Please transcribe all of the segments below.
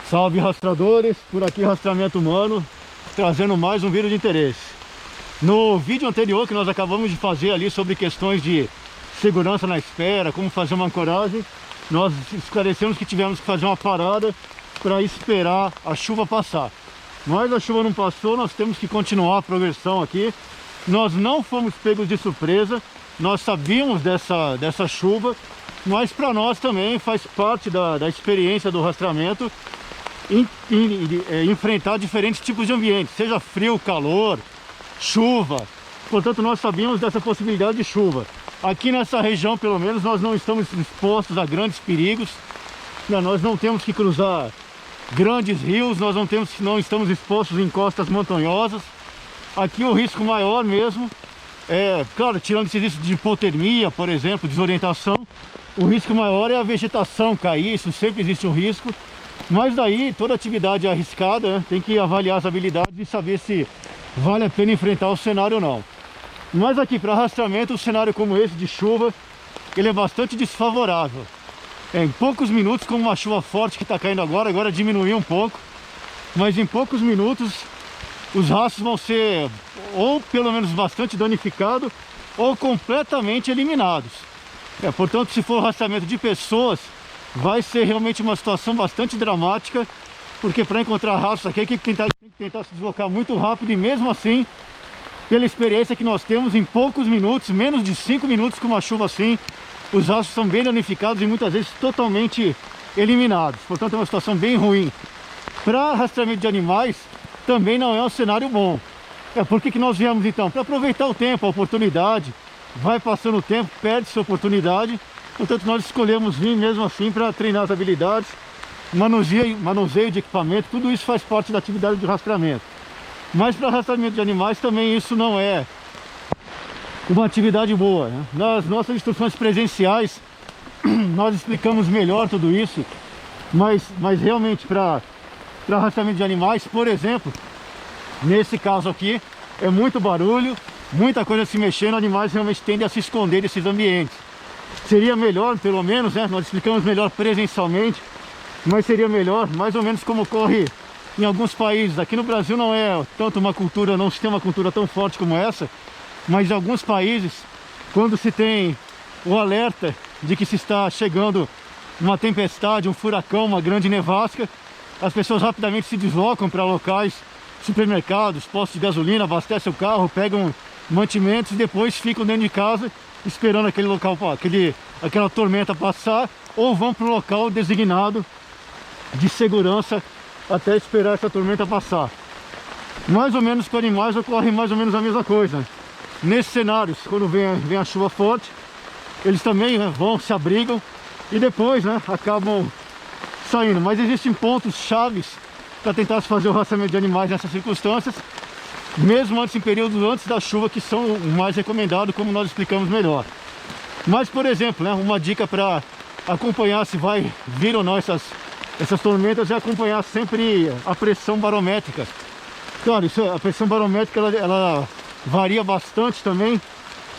Salve rastradores, por aqui Rastreamento Humano, trazendo mais um vídeo de interesse. No vídeo anterior que nós acabamos de fazer ali sobre questões de segurança na espera, como fazer uma ancoragem, nós esclarecemos que tivemos que fazer uma parada para esperar a chuva passar. Mas a chuva não passou, nós temos que continuar a progressão aqui. Nós não fomos pegos de surpresa, nós sabíamos dessa chuva, mas para nós também faz parte da experiência do rastreamento enfrentar diferentes tipos de ambientes, seja frio, calor, chuva. Portanto, nós sabíamos dessa possibilidade de chuva. Aqui nessa região, pelo menos, nós não estamos expostos a grandes perigos. Nós não temos que cruzar grandes rios, nós não estamos expostos em costas montanhosas. Aqui o risco maior mesmo é, claro, tirando esse risco de hipotermia, por exemplo, desorientação, o risco maior é a vegetação cair, isso sempre existe um risco. Mas daí, toda atividade é arriscada, né? Tem que avaliar as habilidades e saber se vale a pena enfrentar o cenário ou não. Mas aqui, para rastreamento, um cenário como esse de chuva, ele é bastante desfavorável. Em poucos minutos, com uma chuva forte que está caindo agora diminuiu um pouco, mas em poucos minutos os rastros vão ser ou pelo menos bastante danificados ou completamente eliminados. Portanto, se for rastreamento de pessoas, vai ser realmente uma situação bastante dramática, porque para encontrar rastros aqui tem que tentar se deslocar muito rápido, e mesmo assim, pela experiência que nós temos, em poucos minutos, menos de 5 minutos com uma chuva assim, os rastros são bem danificados e muitas vezes totalmente eliminados. Portanto, é uma situação bem ruim. Para rastreamento de animais, também não é um cenário bom. Por que nós viemos então? Para aproveitar o tempo, a oportunidade. Vai passando o tempo, perde-se a oportunidade. Portanto, nós escolhemos vir mesmo assim para treinar as habilidades, manuseio de equipamento, tudo isso faz parte da atividade de rastreamento. Mas para rastreamento de animais também isso não é uma atividade boa, né? Nas nossas instruções presenciais, nós explicamos melhor tudo isso, mas realmente para rastreamento de animais, por exemplo, nesse caso aqui, é muito barulho, muita coisa se mexendo, animais realmente tendem a se esconder desses ambientes. Seria melhor, pelo menos, né? Nós explicamos melhor presencialmente, mas seria melhor, mais ou menos como ocorre em alguns países. Aqui no Brasil não é tanto uma cultura, não se tem uma cultura tão forte como essa, mas em alguns países, quando se tem o alerta de que se está chegando uma tempestade, um furacão, uma grande nevasca, as pessoas rapidamente se deslocam para locais, supermercados, postos de gasolina, abastecem o carro, pegam mantimentos e depois ficam dentro de casa esperando aquele local, aquela tormenta passar, ou vão para o local designado de segurança até esperar essa tormenta passar. Mais ou menos com animais ocorre mais ou menos a mesma coisa. Nesses cenários, quando vem a chuva forte, eles também, né, vão, se abrigam e depois, né, acabam saindo. Mas existem pontos chaves para tentar se fazer o rastreamento de animais nessas circunstâncias, mesmo em períodos antes da chuva, que são o mais recomendado, como nós explicamos melhor. Mas, por exemplo, né, uma dica para acompanhar se vai vir ou não essas tormentas é acompanhar sempre a pressão barométrica. Claro, a pressão barométrica ela varia bastante também,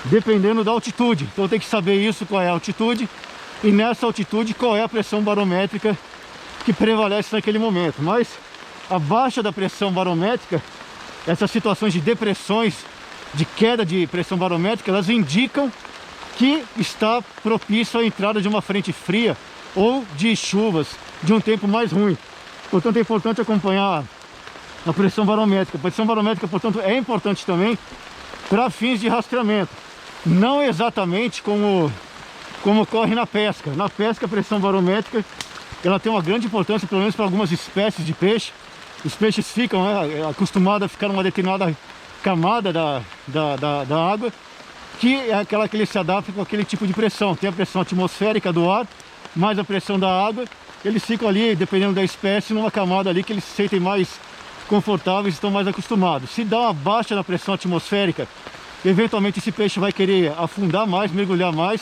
dependendo da altitude. Então tem que saber isso, qual é a altitude, e nessa altitude qual é a pressão barométrica que prevalece naquele momento. Mas abaixo da pressão barométrica, essas situações de depressões, de queda de pressão barométrica, elas indicam que está propício à entrada de uma frente fria ou de chuvas, de um tempo mais ruim. Portanto, é importante acompanhar a pressão barométrica. A pressão barométrica, portanto, é importante também para fins de rastreamento. Não exatamente como ocorre na pesca. Na pesca, a pressão barométrica ela tem uma grande importância, pelo menos para algumas espécies de peixe. Os peixes ficam, né, acostumados a ficar numa determinada camada da água, que é aquela que ele se adapta com aquele tipo de pressão. Tem a pressão atmosférica do ar, mais a pressão da água. Eles ficam ali, dependendo da espécie, numa camada ali que eles se sentem mais confortáveis, estão mais acostumados. Se dá uma baixa na pressão atmosférica, eventualmente esse peixe vai querer afundar mais, mergulhar mais,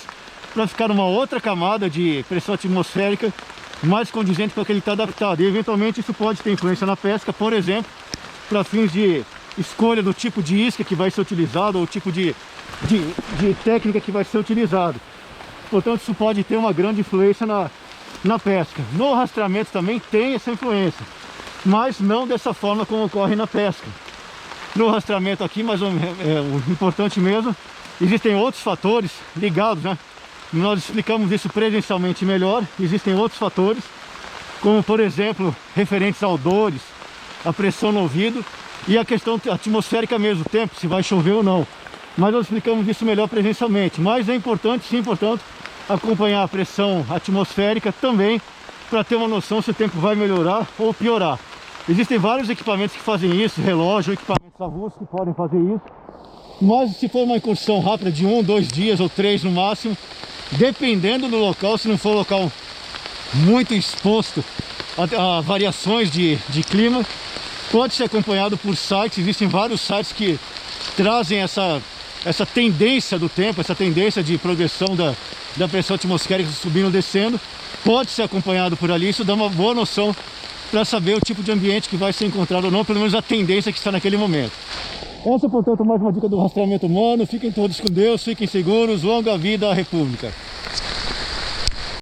para ficar numa outra camada de pressão atmosférica mais condizente com a que ele está adaptado. E eventualmente isso pode ter influência na pesca, por exemplo, para fins de escolha do tipo de isca que vai ser utilizado, ou o tipo de técnica que vai ser utilizado. Portanto, isso pode ter uma grande influência na pesca. No rastreamento também tem essa influência, mas não dessa forma como ocorre na pesca. No rastreamento aqui, mas o importante mesmo, existem outros fatores ligados, né? Nós explicamos isso presencialmente melhor. Existem outros fatores, como por exemplo, referentes a odores, a pressão no ouvido e a questão atmosférica mesmo, o tempo, se vai chover ou não. Mas nós explicamos isso melhor presencialmente. Mas é importante, sim, portanto, acompanhar a pressão atmosférica também, para ter uma noção se o tempo vai melhorar ou piorar. Existem vários equipamentos que fazem isso, relógio, equipamentos avulsos que podem fazer isso. Mas se for uma incursão rápida de 1, 2 dias ou 3 no máximo, dependendo do local, se não for um local muito exposto a variações de clima, pode ser acompanhado por sites. Existem vários sites que trazem essa tendência do tempo, essa tendência de progressão da pressão atmosférica subindo ou descendo. Pode ser acompanhado por ali, isso dá uma boa noção para saber o tipo de ambiente que vai ser encontrado ou não, pelo menos a tendência que está naquele momento. Essa, portanto, mais uma dica do rastreamento humano. Fiquem todos com Deus, fiquem seguros, longa vida à República.